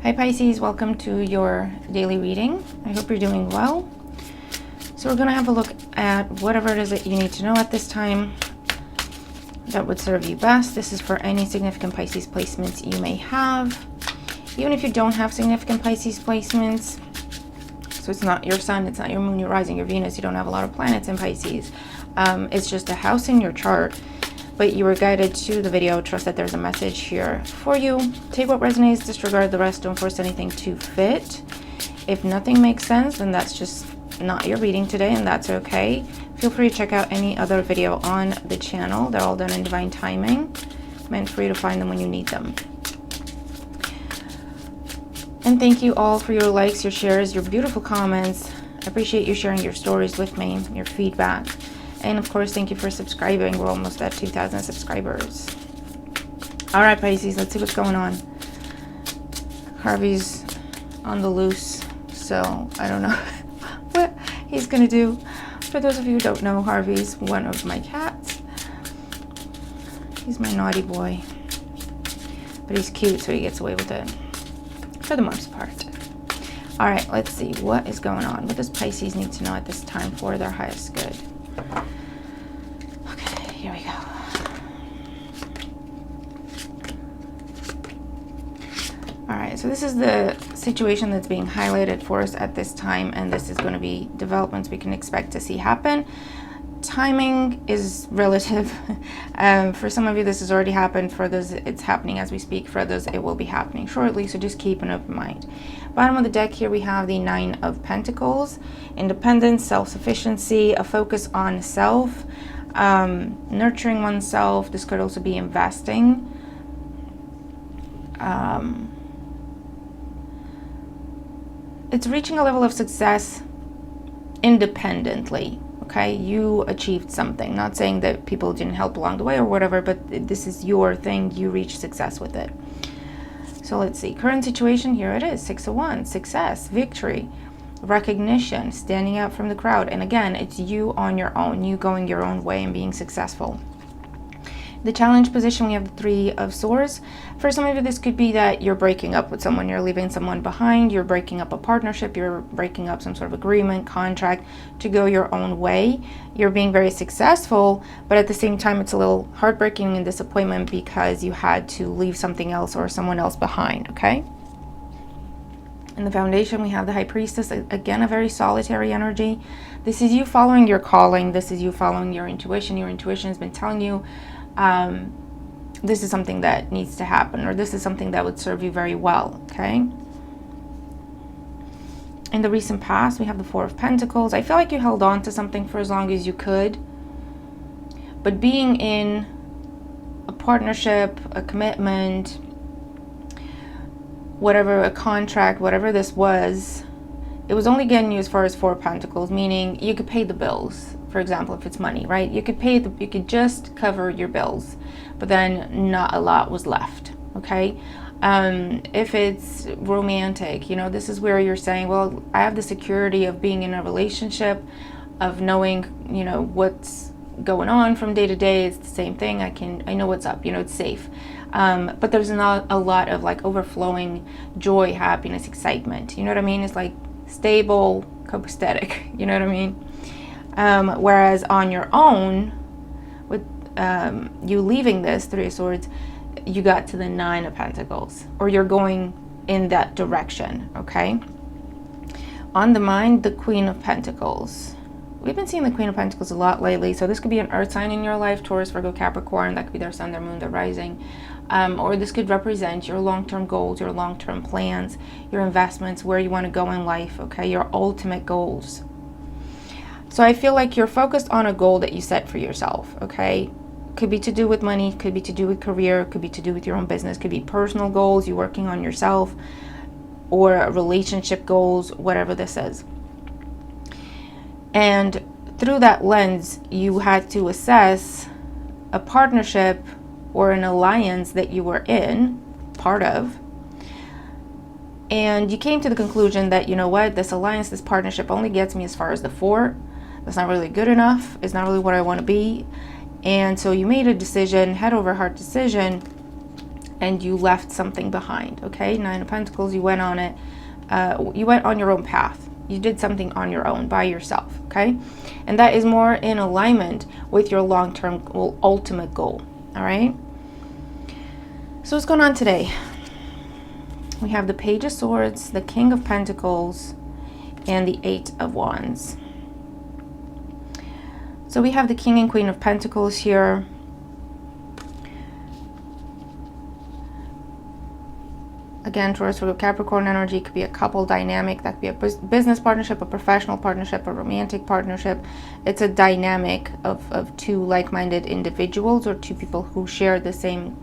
Hi Pisces, welcome to your daily reading. I hope you're doing well. So we're going to have a look at whatever it is that you need to know at this time that would serve you best. This is for any significant Pisces placements you may have. Even if you don't have significant Pisces placements, so it's not your sun, it's not your moon, your rising, your Venus, you don't have a lot of planets in Pisces. It's just a house in your chart. But you were guided to the video. Trust that there's a message here for you. Take what resonates, disregard the rest. Don't force anything to fit. If nothing makes sense, then that's just not your reading today, and that's okay. Feel free to check out any other video on the channel. They're all done in divine timing, meant for you to find them when you need them. And thank you all for your likes, your shares, your beautiful comments. I appreciate you sharing your stories with me, your feedback. And of course, thank you for subscribing. We're almost at 2,000 subscribers. All right, Pisces, let's see what's going on. Harvey's on the loose, so I don't know what he's going to do. For those of you who don't know, Harvey's one of my cats. He's my naughty boy. But he's cute, so he gets away with it for the most part. All right, let's see what is going on. What does Pisces need to know at this time for their highest good? Okay, here we go. All right, so this is the situation that's being highlighted for us at this time, and this is going to be developments we can expect to see happen. Timing is relative. For some of you, this has already happened. For others, it's happening as we speak. For others, it will be happening shortly, so just keep an open mind. Bottom of the deck here, we have the Nine of Pentacles. Independence, self-sufficiency, a focus on self, nurturing oneself. This could also be investing. It's reaching a level of success independently. Okay, you achieved something. Not saying that people didn't help along the way or whatever, but this is your thing. You reached success with it. So let's see. Current situation, here it is. 6 of Wands, success, victory, recognition, standing out from the crowd. And again, it's you on your own, you going your own way and being successful. The challenge position, we have the Three of Swords. For some of you, this could be that you're breaking up with someone, you're leaving someone behind, you're breaking up a partnership, you're breaking up some sort of agreement, contract to go your own way. You're being very successful, but at the same time, it's a little heartbreaking and disappointment because you had to leave something else or someone else behind, okay? In the foundation, we have the High Priestess. Again, a very solitary energy. This is you following your calling. This is you following your intuition. Your intuition has been telling you this is something that needs to happen, or this is something that would serve you very well, okay? In the recent past, we have the Four of Pentacles. I feel like you held on to something for as long as you could, but being in a partnership, a commitment, whatever, a contract, whatever this was, it was only getting you as far as Four of Pentacles, meaning you could pay the bills. For example, if it's money, right? You could you could just cover your bills, but then not a lot was left, okay? If it's romantic, you know, this is where you're saying, well, I have the security of being in a relationship, of knowing, you know, what's going on from day to day. It's the same thing. I know what's up, you know, it's safe. But there's not a lot of like overflowing joy, happiness, excitement. You know what I mean? It's like stable, copacetic, you know what I mean? Whereas on your own, with you leaving this Three of Swords, you got to the Nine of Pentacles, or you're going in that direction, okay? On the mind, the Queen of Pentacles. We've been seeing the Queen of Pentacles a lot lately, so this could be an earth sign in your life, Taurus, Virgo, Capricorn. That could be their sun, their moon, their rising. Or this could represent your long-term goals, your long-term plans, your investments, where you want to go in life, okay? Your ultimate goals. So I feel like you're focused on a goal that you set for yourself, okay? Could be to do with money, could be to do with career, could be to do with your own business, could be personal goals, you're working on yourself, or relationship goals, whatever this is. And through that lens, you had to assess a partnership or an alliance that you were in, part of, and you came to the conclusion that, you know what, this alliance, this partnership only gets me as far as the Four. That's not really good enough. It's not really what I want to be. And so you made a decision, head over heart decision, and you left something behind, okay? Nine of Pentacles, you went on it. You went on your own path. You did something on your own, by yourself, okay? And that is more in alignment with your long-term ultimate goal, all right? So what's going on today? We have the Page of Swords, the King of Pentacles, and the Eight of Wands. So we have the King and Queen of Pentacles here. Again, Taurus or Capricorn energy could be a couple dynamic. That could be a business partnership, a professional partnership, a romantic partnership. It's a dynamic of two like-minded individuals or two people who share the same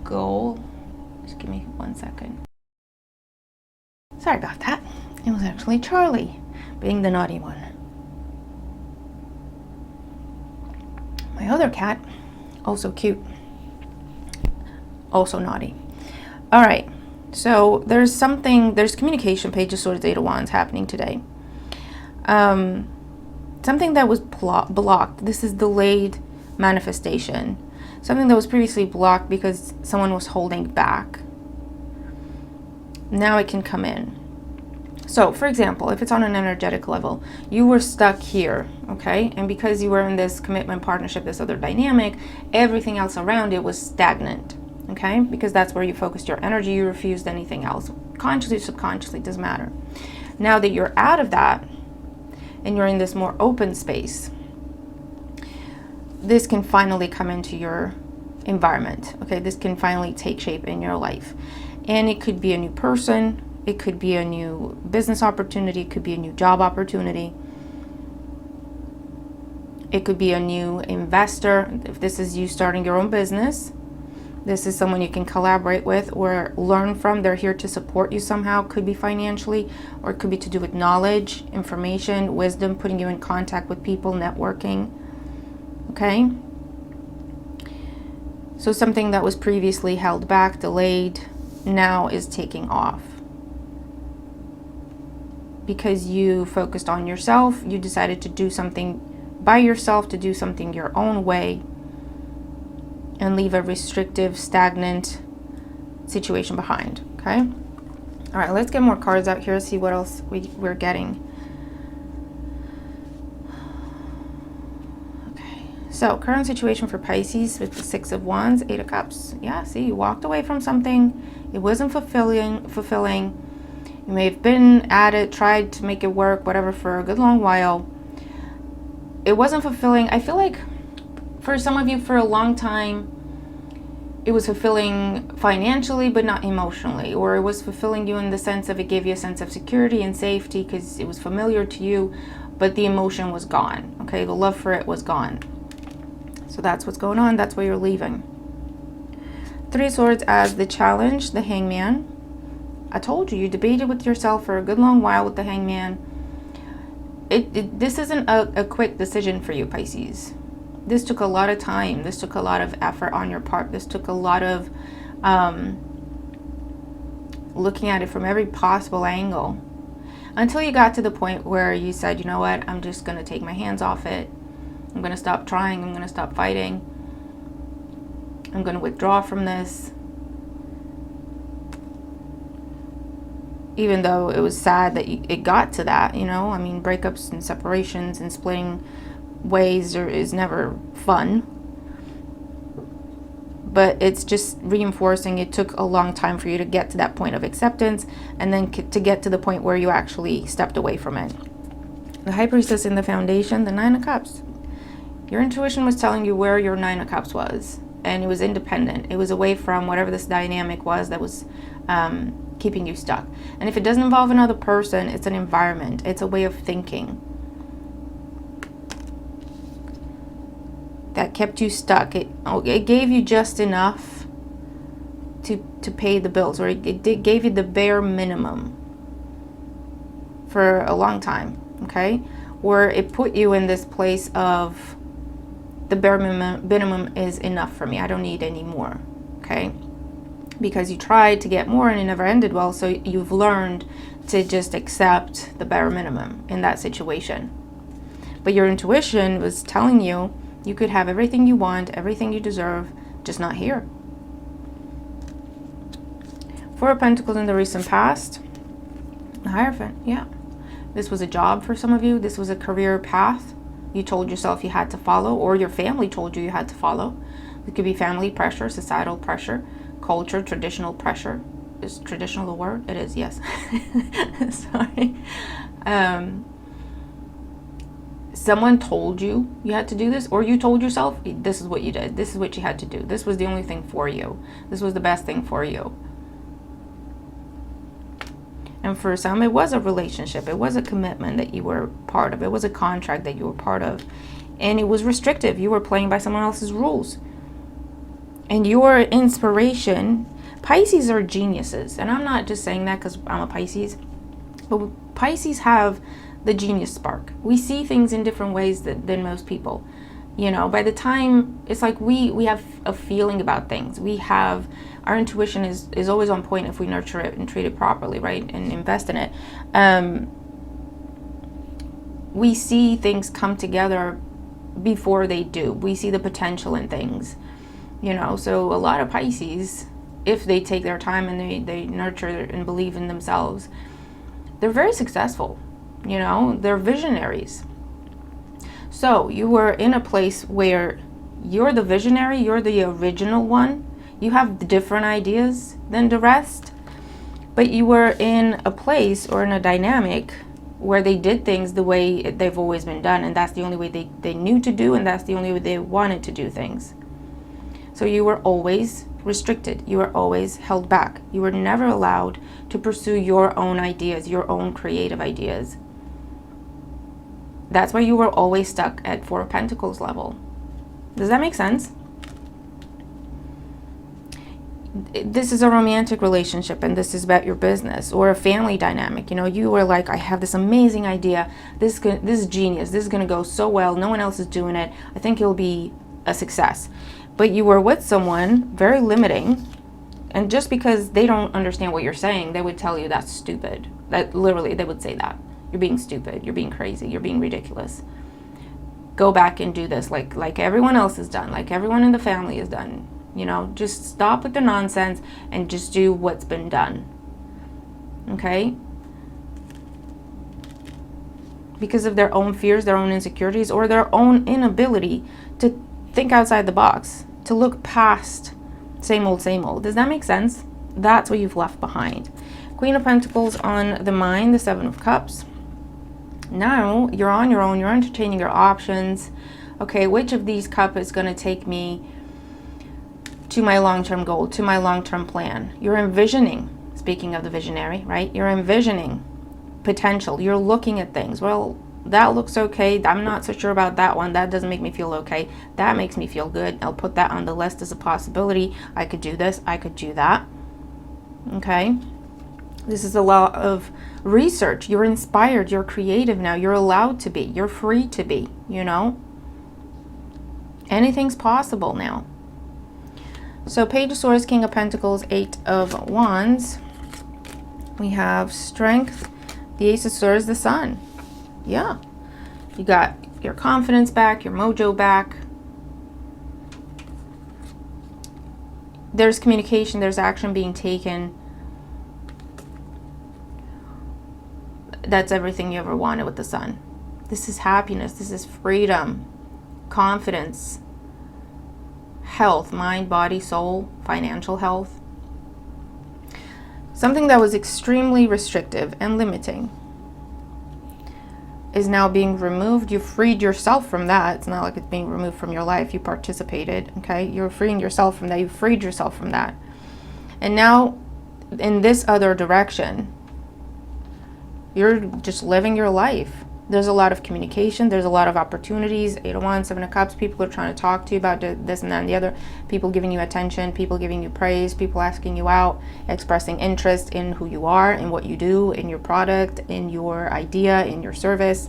goal. Just give me 1 second. Sorry about that. It was actually Charlie being the naughty one. My other cat, also cute, also naughty. All right. So there's communication, Page of Swords, Eight of Wands happening today. Something that was blocked. This is delayed manifestation. Something that was previously blocked because someone was holding back. Now it can come in. So, for example, if it's on an energetic level, you were stuck here, okay? And because you were in this commitment, partnership, this other dynamic, everything else around it was stagnant. Okay, because that's where you focused your energy. You refused anything else, consciously, subconsciously, doesn't matter. Now that you're out of that and you're in this more open space, this can finally come into your environment. Okay, this can finally take shape in your life, and it could be a new person, it could be a new business opportunity, it could be a new job opportunity, it could be a new investor. If this is you starting your own business, this is someone you can collaborate with or learn from. They're here to support you somehow. Could be financially, or it could be to do with knowledge, information, wisdom, putting you in contact with people, networking. Okay? So something that was previously held back, delayed, now is taking off. Because you focused on yourself, you decided to do something by yourself, to do something your own way, and leave a restrictive, stagnant situation behind, okay? All right, let's get more cards out here, see what else we're getting. Okay, so current situation for Pisces with the Six of Wands, Eight of Cups. Yeah, see, you walked away from something. It wasn't fulfilling. You may have been at it, tried to make it work, whatever, for a good long while. It wasn't fulfilling. I feel like for some of you, for a long time, it was fulfilling financially, but not emotionally. Or it was fulfilling you in the sense of it gave you a sense of security and safety because it was familiar to you, but the emotion was gone. Okay, the love for it was gone. So that's what's going on. That's why you're leaving. Three of Swords as the challenge, the Hangman. I told you, you debated with yourself for a good long while with the Hangman. This isn't a quick decision for you, Pisces. This took a lot of time. This took a lot of effort on your part. This took a lot of looking at it from every possible angle until you got to the point where you said, you know what, I'm just going to take my hands off it. I'm going to stop trying. I'm going to stop fighting. I'm going to withdraw from this. Even though it was sad that it got to that, you know, I mean, breakups and separations and splitting ways is never fun, but it's just reinforcing. It took a long time for you to get to that point of acceptance, and then to get to the point where you actually stepped away from it. The High Priestess in the Foundation, the Nine of Cups. Your intuition was telling you where your Nine of Cups was, and it was independent. It was away from whatever this dynamic was that was keeping you stuck. And if it doesn't involve another person, it's an environment. It's a way of thinking that kept you stuck. It gave you just enough to pay the bills, or it gave you the bare minimum for a long time, okay? Where it put you in this place of the bare minimum is enough for me. I don't need any more, okay? Because you tried to get more and it never ended well, so you've learned to just accept the bare minimum in that situation. But your intuition was telling you you could have everything you want, everything you deserve, just not here. Four of Pentacles in the recent past. The Hierophant, yeah. This was a job for some of you. This was a career path you told yourself you had to follow, or your family told you had to follow. It could be family pressure, societal pressure, culture, traditional pressure. Is traditional the word? It is, yes. Sorry. Someone told you had to do this, or you told yourself this is what you did. This is what you had to do. This was the only thing for you. This was the best thing for you. And for some, it was a relationship. It was a commitment that you were part of. It was a contract that you were part of. And it was restrictive. You were playing by someone else's rules. And your inspiration, Pisces are geniuses. And I'm not just saying that because I'm a Pisces. But Pisces have the genius spark. We see things in different ways than most people. You know, by the time, it's like we have a feeling about things. We have, our intuition is always on point if we nurture it and treat it properly, right? And invest in it. We see things come together before they do. We see the potential in things, you know. So a lot of Pisces, if they take their time and they nurture and believe in themselves, they're very successful, you know. They're visionaries. So you were in a place where you're the visionary, you're the original one. You have different ideas than the rest, but you were in a place or in a dynamic where they did things the way they've always been done, and that's the only way they knew to do, and that's the only way they wanted to do things. So you were always restricted. You were always held back. You were never allowed to pursue your own ideas, your own creative ideas. That's why you were always stuck at Four of Pentacles level. Does that make sense? This is a romantic relationship, and this is about your business or a family dynamic. You know, you were like, I have this amazing idea. This is genius. This is going to go so well. No one else is doing it. I think it'll be a success. But you were with someone very limiting, and just because they don't understand what you're saying, they would tell you that's stupid. That literally, they would say that. You're being stupid. You're being crazy. You're being ridiculous. Go back and do this like everyone else has done, like everyone in the family has done. You know, just stop with the nonsense and just do what's been done. Okay? Because of their own fears, their own insecurities, or their own inability to think outside the box, to look past same old, same old. Does that make sense? That's what you've left behind. Queen of Pentacles on the mind, the Seven of Cups. Now you're on your own, you're entertaining your options. Okay, which of these cups is going to take me to my long-term goal, to my long-term plan? You're envisioning, speaking of the visionary, right? You're envisioning potential. You're looking at things. Well, that looks okay. I'm not so sure about that one. That doesn't make me feel okay. That makes me feel good. I'll put that on the list as a possibility. I could do this. I could do that. Okay. This is a lot of research. You're inspired. You're creative now. You're allowed to be. You're free to be, you know. Anything's possible now. So Page of Swords, King of Pentacles, Eight of Wands. We have Strength, the Ace of Swords, the Sun. Yeah. You got your confidence back, your mojo back. There's communication, there's action being taken. That's everything you ever wanted with the Sun. This is happiness, this is freedom, confidence, health, mind, body, soul, financial health. Something that was extremely restrictive and limiting is now being removed. You freed yourself from that. It's not like it's being removed from your life. You participated, okay? You're freeing yourself from that. You freed yourself from that. And now, in this other direction, you're just living your life. There's a lot of communication. There's a lot of opportunities. Eight of Wands, Seven of Cups. People are trying to talk to you about this and that and the other. People giving you attention. People giving you praise. People asking you out. Expressing interest in who you are, in what you do, in your product, in your idea, in your service,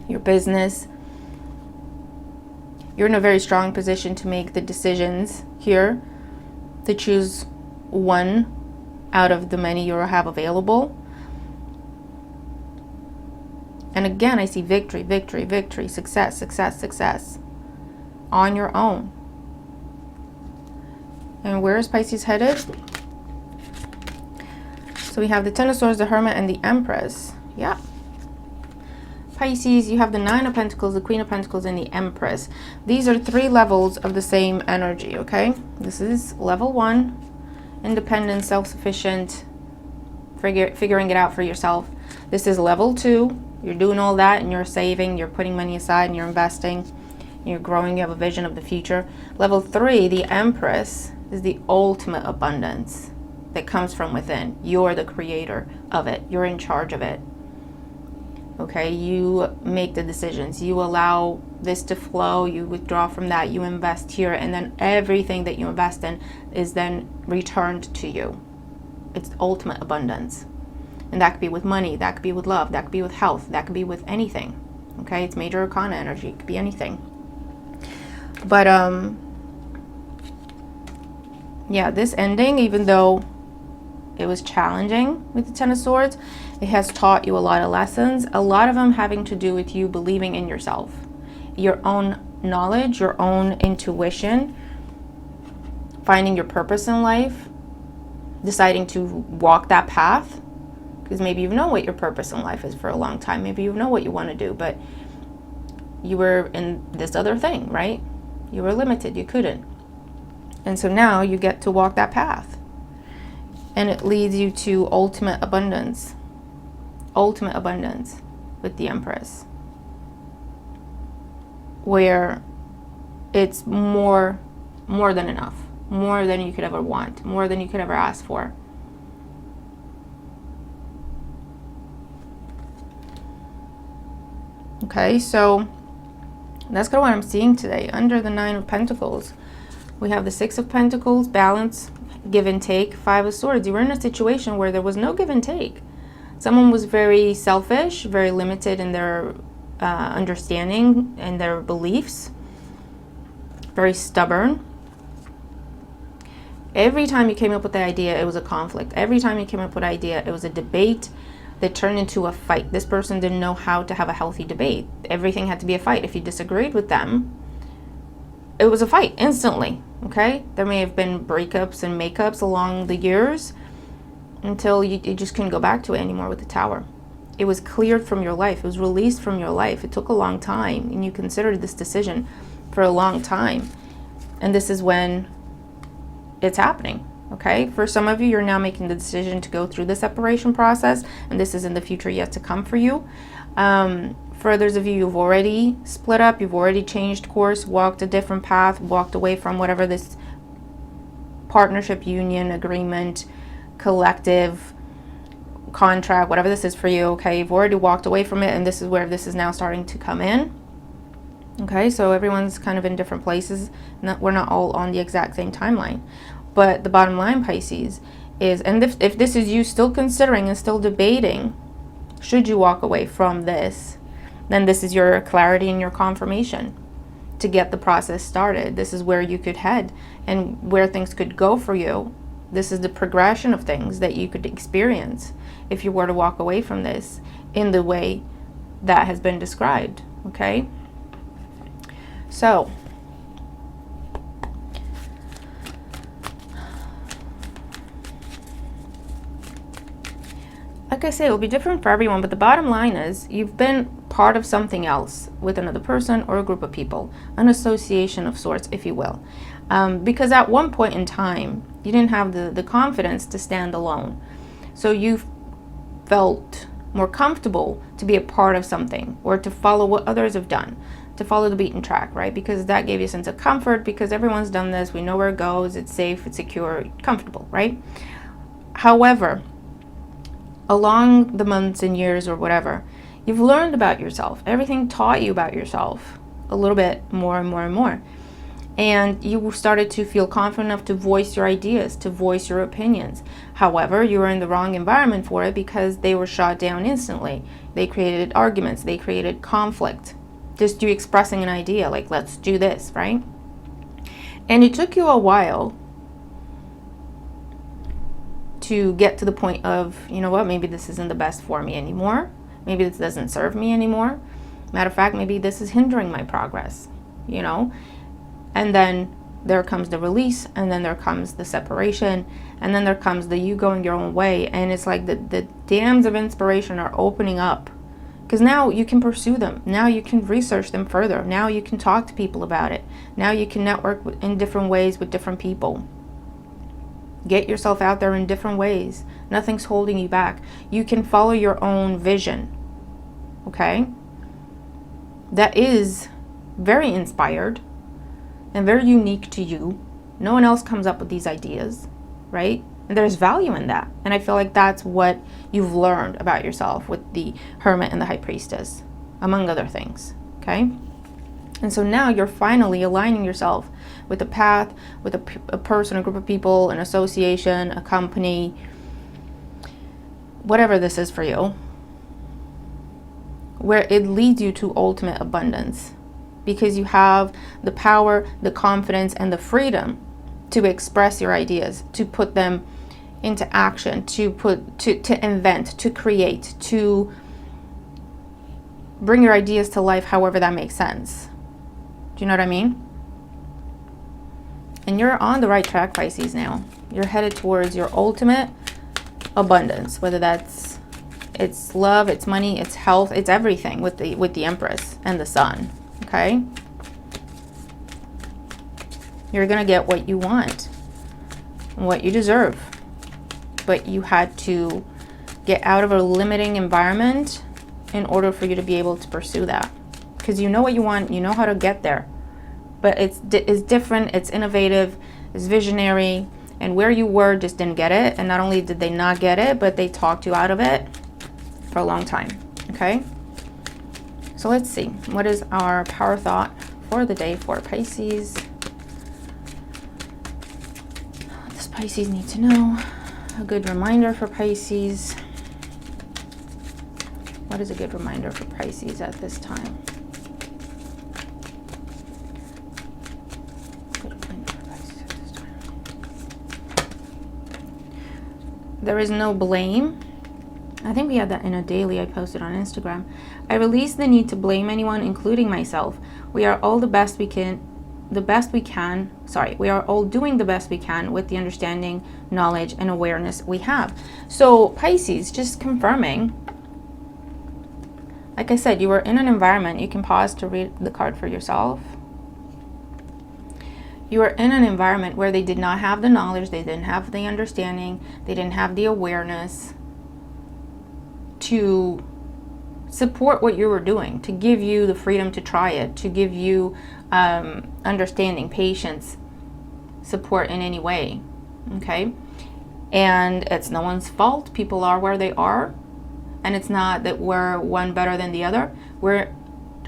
your business. You're in a very strong position to make the decisions here, to choose one out of the many you have available. And again, I see victory, victory, victory, success, success, success on your own. And where is Pisces headed? So we have the Ten of Swords, the Hermit, and the Empress. Yeah. Pisces, you have the Nine of Pentacles, the Queen of Pentacles, and the Empress. These are 3 levels of the same energy, okay? This is level 1, independent, self-sufficient, figuring it out for yourself. This is level 2. You're doing all that and you're saving, you're putting money aside and you're investing, you're growing, you have a vision of the future. Level 3, the Empress, is the ultimate abundance that comes from within. You're the creator of it. You're in charge of it. Okay, you make the decisions. You allow this to flow. You withdraw from that. You invest here. And then everything that you invest in is then returned to you. It's ultimate abundance. And that could be with money. That could be with love. That could be with health. That could be with anything. Okay, it's major arcana energy. It could be anything. But, yeah, this ending, even though it was challenging with the Ten of Swords, it has taught you a lot of lessons, a lot of them having to do with you believing in yourself, your own knowledge, your own intuition, finding your purpose in life, deciding to walk that path, because maybe you know what your purpose in life is for a long time. Maybe you know what you want to do, but you were in this other thing, right? You were limited, you couldn't. And so now you get to walk that path. And it leads you to ultimate abundance with the Empress, where it's more than enough, more than you could ever want, more than you could ever ask for. Okay, so that's kind of what I'm seeing today. Under the Nine of Pentacles, we have the Six of Pentacles, balance, give and take, Five of Swords. You were in a situation where there was no give and take. Someone was very selfish, very limited in their understanding and their beliefs, very stubborn. Every time you came up with the idea, it was a conflict. Every time you came up with an idea, it was a debate that turned into a fight. This person didn't know how to have a healthy debate. Everything had to be a fight. If you disagreed with them, it was a fight instantly, okay? There may have been breakups and makeups along the years until you just couldn't go back to it anymore with the Tower. It was cleared from your life. It was released from your life. It took a long time, and you considered this decision for a long time. And this is when it's happening, okay? For some of you, you're now making the decision to go through the separation process, and this is in the future yet to come for you. For others of you, you've already split up, you've already changed course, walked a different path, walked away from whatever this partnership, union, agreement, collective, contract, whatever this is for you, okay? You've already walked away from it, and this is where this is now starting to come in. Okay, so everyone's kind of in different places. We're not all on the exact same timeline. But the bottom line, Pisces, is, and if this is you still considering and still debating, should you walk away from this, then this is your clarity and your confirmation to get the process started. This is where you could head and where things could go for you. This is the progression of things that you could experience if you were to walk away from this in the way that has been described, okay? So, like I say, it will be different for everyone, but the bottom line is you've been part of something else with another person or a group of people, an association of sorts, if you will. Because at one point in time, you didn't have the confidence to stand alone. So you felt more comfortable to be a part of something or to follow what others have done, to follow the beaten track, right? Because that gave you a sense of comfort because everyone's done this. We know where it goes. It's safe, it's secure, comfortable, right? However, along the months and years or whatever, you've learned about yourself. Everything taught you about yourself a little bit more and more and more. And you started to feel confident enough to voice your ideas, to voice your opinions. However, you were in the wrong environment for it because they were shot down instantly. They created arguments, they created conflict. Just you expressing an idea, like, let's do this, right? And it took you a while to get to the point of, you know what, maybe this isn't the best for me anymore. Maybe this doesn't serve me anymore. Matter of fact, maybe this is hindering my progress, you know? And then there comes the release, and then there comes the separation, and then there comes the you going your own way. And it's like the dams of inspiration are opening up, because now you can pursue them. Now you can research them further. Now you can talk to people about it. Now you can network in different ways with different people. Get yourself out there in different ways. Nothing's holding you back. You can follow your own vision. Okay? That is very inspired and very unique to you. No one else comes up with these ideas, right? And there's value in that. And I feel like that's what you've learned about yourself with the Hermit and the High Priestess, among other things, okay? And so now you're finally aligning yourself with a path, with a person, a group of people, an association, a company, whatever this is for you, where it leads you to ultimate abundance, because you have the power, the confidence, and the freedom to express your ideas, to put them into action, to invent, to create, to bring your ideas to life however that makes sense. Do you know what I mean? And you're on the right track, Pisces, now. You're headed towards your ultimate abundance, whether it's love, it's money, it's health, it's everything with the Empress and the Sun, okay? You're going to get what you want, what you deserve. But you had to get out of a limiting environment in order for you to be able to pursue that. Because you know what you want, you know how to get there. But it's different, it's innovative, it's visionary, and where you were just didn't get it. And not only did they not get it, but they talked you out of it for a long time, okay? So let's see, what is our power thought for the day for Pisces? What does Pisces need to know? A good reminder for Pisces. What is a good reminder for Pisces at this time? Good reminder for Pisces at this time. There is no blame. I think we had that in a daily I posted on Instagram. I release the need to blame anyone, including myself. We are all we are all doing the best we can with the understanding, knowledge, and awareness we have. So Pisces, just confirming, like I said, you were in an environment, you can pause to read the card for yourself. You were in an environment where they did not have the knowledge, they didn't have the understanding, they didn't have the awareness to support what you were doing, to give you the freedom to try it, to give you understanding, patience, support in any way, okay? And it's no one's fault. People are where they are, and it's not that we're one better than the other. We're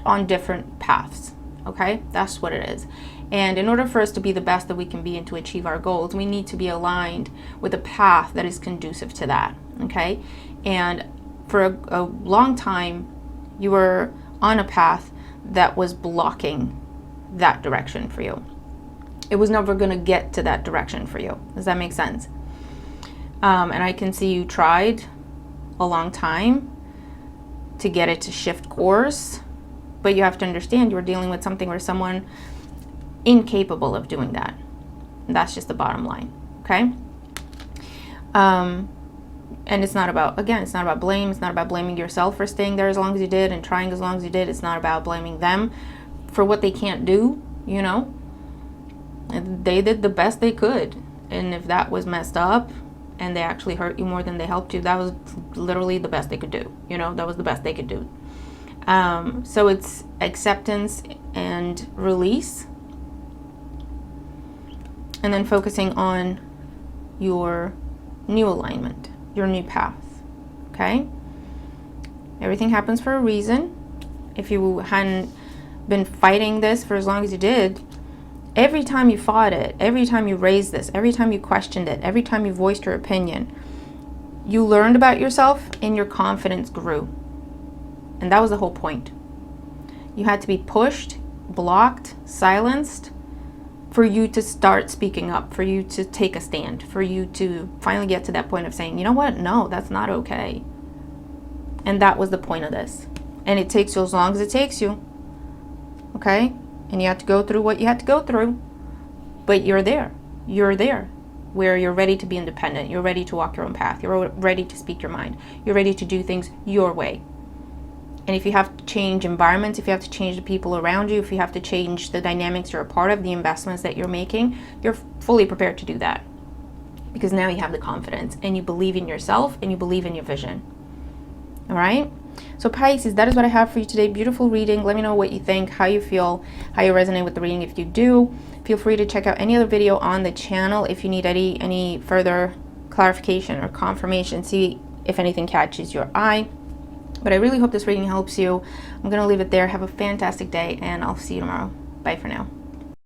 on different paths, okay? That's what it is. And in order for us to be the best that we can be and to achieve our goals, we need to be aligned with a path that is conducive to that, okay? And for a long time, you were on a path that was blocking that direction for you. It was never going to get to that direction for you. Does that make sense? And I can see you tried a long time to get it to shift course, but you have to understand you were dealing with something where someone incapable of doing that. And that's just the bottom line, okay? And it's not about, again, it's not about blame. It's not about blaming yourself for staying there as long as you did and trying as long as you did. It's not about blaming them for what they can't do, you know. They did the best they could. And if that was messed up and they actually hurt you more than they helped you, that was literally the best they could do. You know, that was the best they could do. So it's acceptance and release. And then focusing on your new alignment, your new path, okay? Everything happens for a reason. If you hadn't been fighting this for as long as you did, every time you fought it, every time you raised this, every time you questioned it, every time you voiced your opinion, you learned about yourself and your confidence grew. And that was the whole point. You had to be pushed, blocked, silenced for you to start speaking up, for you to take a stand, for you to finally get to that point of saying, you know what, no, that's not okay. And that was the point of this. And it takes you as long as it takes you, okay? And you have to go through what you had to go through. but you're there. You're there where you're ready to be independent. You're ready to walk your own path. You're ready to speak your mind. You're ready to do things your way. And if you have to change environments, if you have to change the people around you, if you have to change the dynamics you're a part of, the investments that you're making, you're fully prepared to do that. Because now you have the confidence and you believe in yourself and you believe in your vision. All right? So Pisces, that is what I have for you today. Beautiful reading. Let me know what you think, how you feel, how you resonate with the reading. If you do, feel free to check out any other video on the channel if you need any further clarification or confirmation. See if anything catches your eye. But I really hope this reading helps you. I'm going to leave it there. Have a fantastic day, and I'll see you tomorrow. Bye for now.